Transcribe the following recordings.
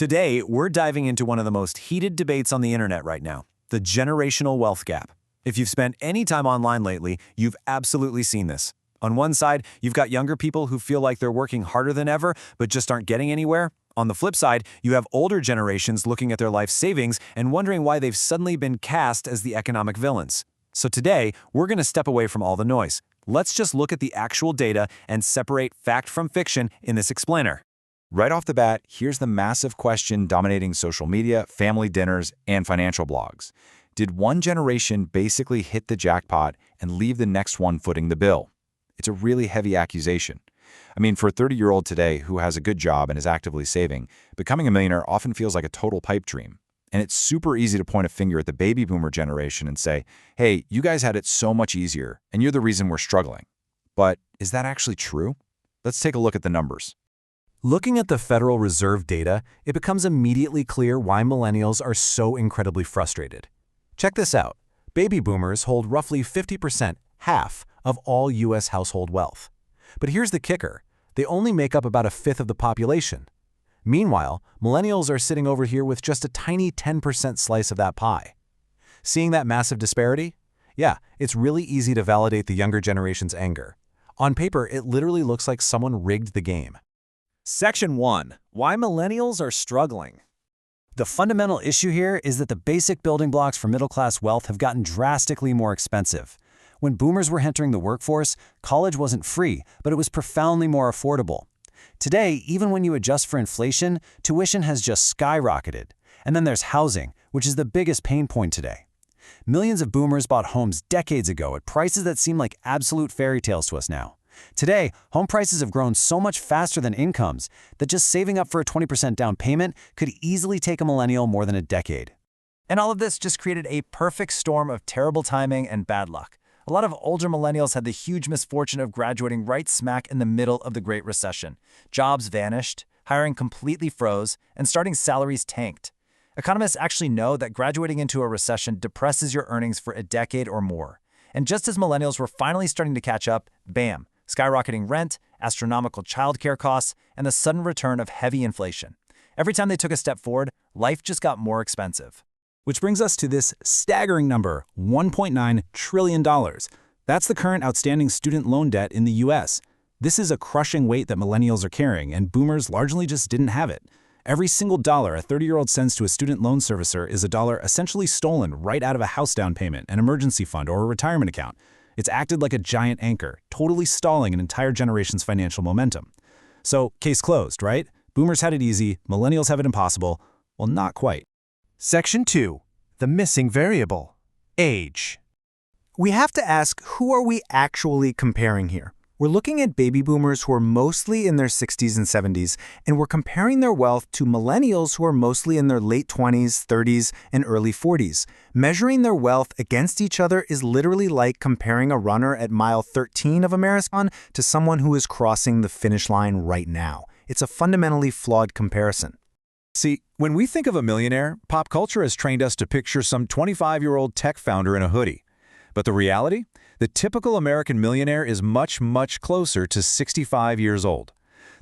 Today, we're diving into one of the most heated debates on the internet right now, the generational wealth gap. If you've spent any time online lately, you've absolutely seen this. On one side, you've got younger people who feel like they're working harder than ever, but just aren't getting anywhere. On the flip side, you have older generations looking at their life savings and wondering why they've suddenly been cast as the economic villains. So today, we're going to step away from all the noise. Let's just look at the actual data and separate fact from fiction in this explainer. Right off the bat, here's the massive question dominating social media, family dinners, and financial blogs. Did one generation basically hit the jackpot and leave the next one footing the bill? It's a really heavy accusation. I mean, for a 30-year-old today who has a good job and is actively saving, becoming a millionaire often feels like a total pipe dream. And it's super easy to point a finger at the baby boomer generation and say, hey, you guys had it so much easier, and you're the reason we're struggling. But is that actually true? Let's take a look at the numbers. Looking at the Federal Reserve data, it becomes immediately clear why millennials are so incredibly frustrated. Check this out. Baby boomers hold roughly 50%, half, of all U.S. household wealth. But here's the kicker. They only make up about a fifth of the population. Meanwhile, millennials are sitting over here with just a tiny 10% slice of that pie. Seeing that massive disparity? Yeah, it's really easy to validate the younger generation's anger. On paper, it literally looks like someone rigged the game. Section 1. Why millennials are struggling. The fundamental issue here is that the basic building blocks for middle-class wealth have gotten drastically more expensive. When boomers were entering the workforce, college wasn't free, but it was profoundly more affordable. Today, even when you adjust for inflation, tuition has just skyrocketed. And then there's housing, which is the biggest pain point today. Millions of boomers bought homes decades ago at prices that seem like absolute fairy tales to us now. Today, home prices have grown so much faster than incomes that just saving up for a 20% down payment could easily take a millennial more than a decade. And all of this just created a perfect storm of terrible timing and bad luck. A lot of older millennials had the huge misfortune of graduating right smack in the middle of the Great Recession. Jobs vanished, hiring completely froze, and starting salaries tanked. Economists actually know that graduating into a recession depresses your earnings for a decade or more. And just as millennials were finally starting to catch up, bam, skyrocketing rent, astronomical childcare costs, and the sudden return of heavy inflation. Every time they took a step forward, life just got more expensive. Which brings us to this staggering number, $1.9 trillion. That's the current outstanding student loan debt in the U.S. This is a crushing weight that millennials are carrying, and boomers largely just didn't have it. Every single dollar a 30-year-old sends to a student loan servicer is a dollar essentially stolen right out of a house down payment, an emergency fund, or a retirement account. It's acted like a giant anchor, totally stalling an entire generation's financial momentum. So, case closed, right? Boomers had it easy, millennials have it impossible. Well, not quite. Section 2. The missing variable. Age. We have to ask, who are we actually comparing here? We're looking at baby boomers who are mostly in their 60s and 70s, and we're comparing their wealth to millennials who are mostly in their late 20s, 30s, and early 40s. Measuring their wealth against each other is literally like comparing a runner at mile 13 of a marathon to someone who is crossing the finish line right now. It's a fundamentally flawed comparison. See, when we think of a millionaire, pop culture has trained us to picture some 25-year-old tech founder in a hoodie. But the reality? The typical American millionaire is much, much closer to 65 years old.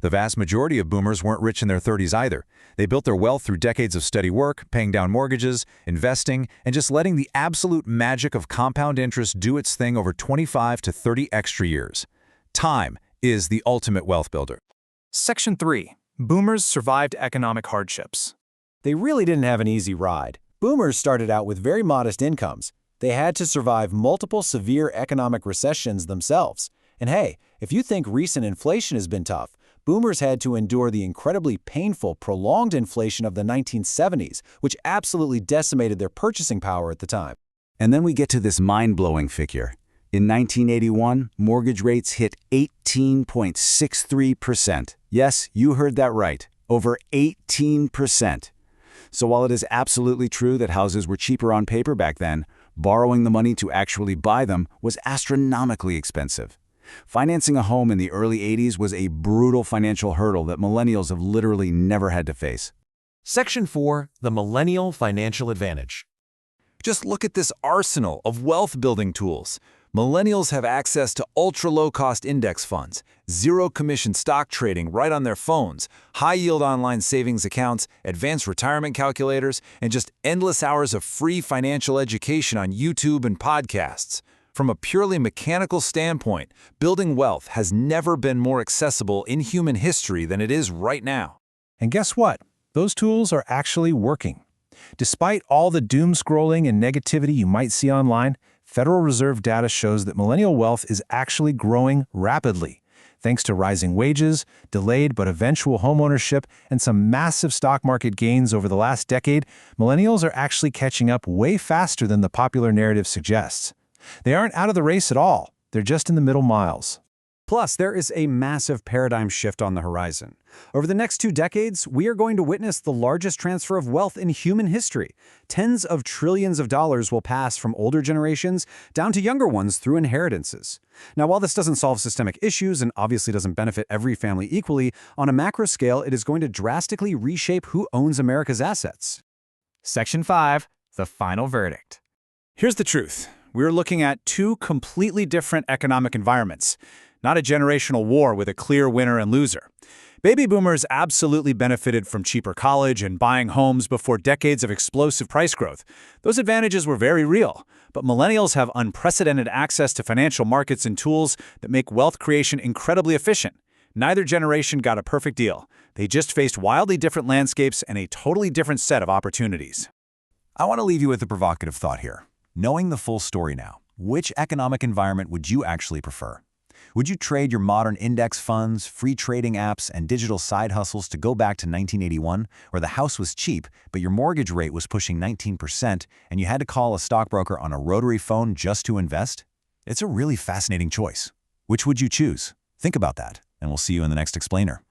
The vast majority of boomers weren't rich in their 30s either. They built their wealth through decades of steady work, paying down mortgages, investing, and just letting the absolute magic of compound interest do its thing over 25 to 30 extra years. Time is the ultimate wealth builder. Section 3. Boomers survived economic hardships. They really didn't have an easy ride. Boomers started out with very modest incomes. They had to survive multiple severe economic recessions themselves. And hey, if you think recent inflation has been tough, boomers had to endure the incredibly painful, prolonged inflation of the 1970s, which absolutely decimated their purchasing power at the time. And then we get to this mind-blowing figure. In 1981, mortgage rates hit 18.63%. Yes, you heard that right. Over 18%. So while it is absolutely true that houses were cheaper on paper back then, borrowing the money to actually buy them was astronomically expensive. Financing a home in the early 80s was a brutal financial hurdle that millennials have literally never had to face. Section 4. The Millennial Financial Advantage. Just look at this arsenal of wealth-building tools. Millennials have access to ultra-low-cost index funds, zero-commission stock trading right on their phones, high-yield online savings accounts, advanced retirement calculators, and just endless hours of free financial education on YouTube and podcasts. From a purely mechanical standpoint, building wealth has never been more accessible in human history than it is right now. And guess what? Those tools are actually working. Despite all the doom scrolling and negativity you might see online, Federal Reserve data shows that millennial wealth is actually growing rapidly. Thanks to rising wages, delayed but eventual homeownership, and some massive stock market gains over the last decade, millennials are actually catching up way faster than the popular narrative suggests. They aren't out of the race at all. They're just in the middle miles. Plus, there is a massive paradigm shift on the horizon. Over the next 2 decades, we are going to witness the largest transfer of wealth in human history. Tens of trillions of dollars will pass from older generations down to younger ones through inheritances. Now, while this doesn't solve systemic issues and obviously doesn't benefit every family equally, on a macro scale, it is going to drastically reshape who owns America's assets. Section 5, the final verdict. Here's the truth. We're looking at 2 completely different economic environments. Not a generational war with a clear winner and loser. Baby boomers absolutely benefited from cheaper college and buying homes before decades of explosive price growth. Those advantages were very real. But millennials have unprecedented access to financial markets and tools that make wealth creation incredibly efficient. Neither generation got a perfect deal. They just faced wildly different landscapes and a totally different set of opportunities. I want to leave you with a provocative thought here. Knowing the full story now, which economic environment would you actually prefer? Would you trade your modern index funds, free trading apps, and digital side hustles to go back to 1981, where the house was cheap, but your mortgage rate was pushing 19%, and you had to call a stockbroker on a rotary phone just to invest? It's a really fascinating choice. Which would you choose? Think about that, and we'll see you in the next explainer.